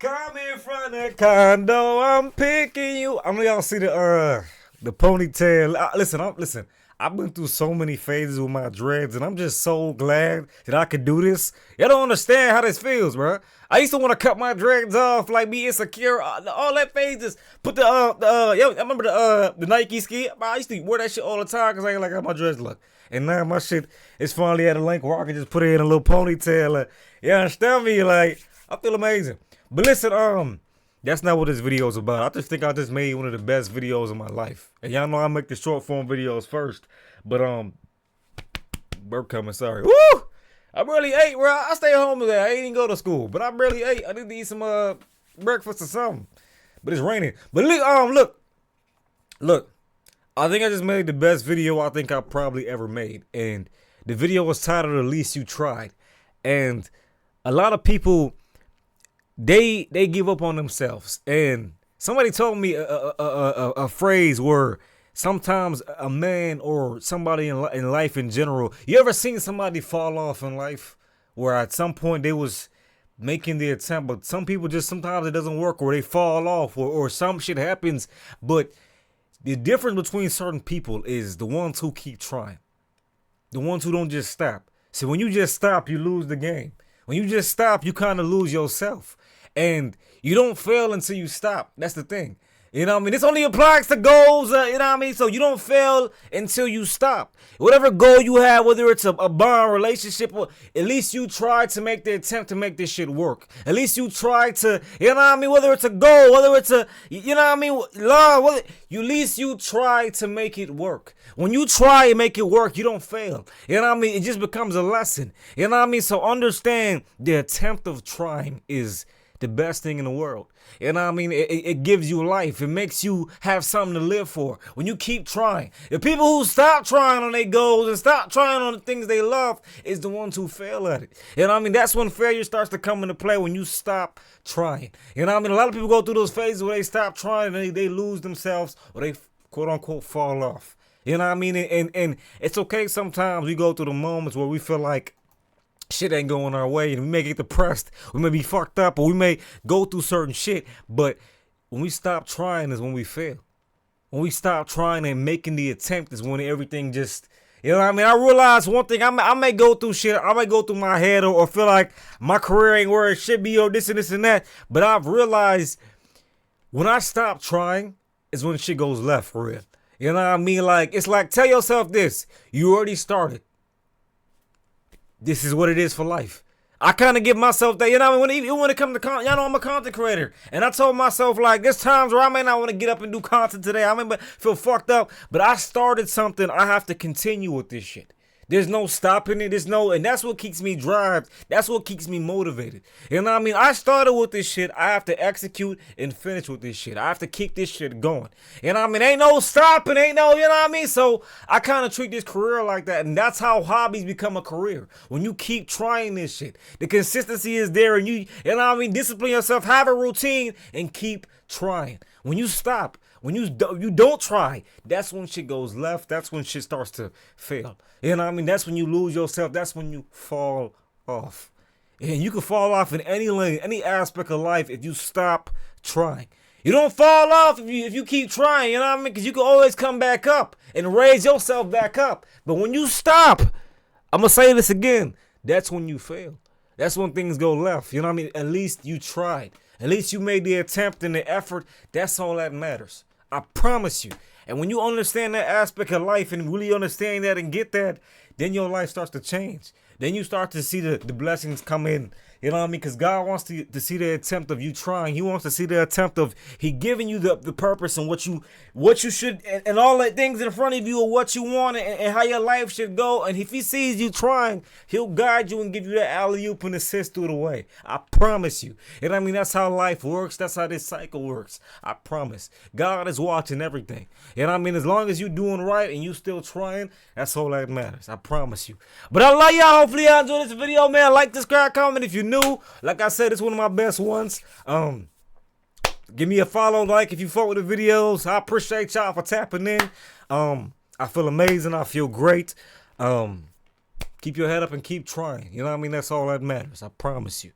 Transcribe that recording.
Come in front of the condo, I'm picking you. I know y'all see the ponytail. Listen. I've been through so many phases with my dreads, and I'm just so glad that I could do this. Y'all don't understand how this feels, bro. I used to want to cut my dreads off, like be insecure, all that phases. Put I remember the Nike ski. I used to wear that shit all the time because I ain't like how my dreads look. And now my shit is finally at a length where I can just put it in a little ponytail. You understand me? Like, I feel amazing. But listen, that's not what this video is about. I just think I just made one of the best videos of my life. And y'all know I make the short form videos first. But burp coming, sorry. Woo! I barely ate, bro. I stay home today. I ain't even go to school. But I barely ate. I need to eat some breakfast or something. But it's raining. But look. I think I just made the best video I think I probably ever made. And the video was titled At Least You Tried. And a lot of people, they give up on themselves. And somebody told me a phrase where sometimes a man or somebody in life in general, you ever seen somebody fall off in life where at some point they was making the attempt, but some people just sometimes it doesn't work, or they fall off, or some shit happens. But the difference between certain people is the ones who keep trying, the ones who don't just stop. See, when you just stop, you lose the game. When you just stop, you kind of lose yourself. And you don't fail until you stop. That's the thing. You know what I mean? This only applies to goals, you know what I mean? So you don't fail until you stop. Whatever goal you have, whether it's a bond, relationship, or at least you try to make the attempt to make this shit work. At least you try to, you know what I mean? Whether it's a goal, whether it's a, you know what I mean? Love, at least you try to make it work. When you try and make it work, you don't fail. You know what I mean? It just becomes a lesson. You know what I mean? So understand the attempt of trying is the best thing in the world. You know what I mean? It gives you life. It makes you have something to live for. When you keep trying. The people who stop trying on their goals and stop trying on the things they love is the ones who fail at it. You know what I mean? That's when failure starts to come into play, when you stop trying. You know what I mean? A lot of people go through those phases where they stop trying and they lose themselves, or they quote unquote fall off. You know what I mean? And it's okay sometimes we go through the moments where we feel like shit ain't going our way, and we may get depressed, we may be fucked up, or we may go through certain shit. But when we stop trying is when we fail. When we stop trying and making the attempt is when everything just, you know what I mean? I realize one thing, I may go through shit, I may go through my head, or feel like my career ain't where it should be, or this and that. But I've realized when I stop trying is when shit goes left for real. You know what I mean? Like, it's like, tell yourself this, you already started. This is what it is for life. I kind of give myself that, you know what I mean? When it comes to content, y'all know I'm a content creator. And I told myself, like, there's times where I may not want to get up and do content today. I may feel fucked up, but I started something. I have to continue with this shit. There's no stopping it. And that's what keeps me drive. That's what keeps me motivated. You know what I mean? I started with this shit. I have to execute and finish with this shit. I have to keep this shit going. You know what I mean? Ain't no stopping. Ain't no, you know what I mean? So I kind of treat this career like that. And that's how hobbies become a career. When you keep trying this shit, the consistency is there, and you know what I mean? Discipline yourself, have a routine, and keep trying. When you stop, when you don't try, that's when shit goes left. That's when shit starts to fail. You know what I mean? That's when you lose yourself. That's when you fall off. And you can fall off in any lane, any aspect of life if you stop trying. You don't fall off if you keep trying, you know what I mean? Because you can always come back up and raise yourself back up. But when you stop, I'm going to say this again, that's when you fail. That's when things go left. You know what I mean? At least you tried. At least you made the attempt and the effort. That's all that matters. I promise you. And when you understand that aspect of life and really understand that and get that, then your life starts to change. Then you start to see the blessings come in. You know what I mean? Because God wants to see the attempt of you trying. He wants to see the attempt of He giving you the purpose and what you should, and all the things in front of you, or what you want, and how your life should go. And if He sees you trying, He'll guide you and give you that alley-oop and assist through the way. I promise you. And I mean, that's how life works. That's how this cycle works. I promise. God is watching everything. And I mean, as long as you're doing right and you still trying, that's all that matters. I promise you. But I love y'all. Hopefully y'all enjoyed this video, man. Like, subscribe, comment if you're new. Like I said, it's one of my best ones. Give me a follow, like if you fuck with the videos. I appreciate y'all for tapping in. I feel amazing. I feel great. Keep your head up and keep trying. You know what I mean? That's all that matters. I promise you.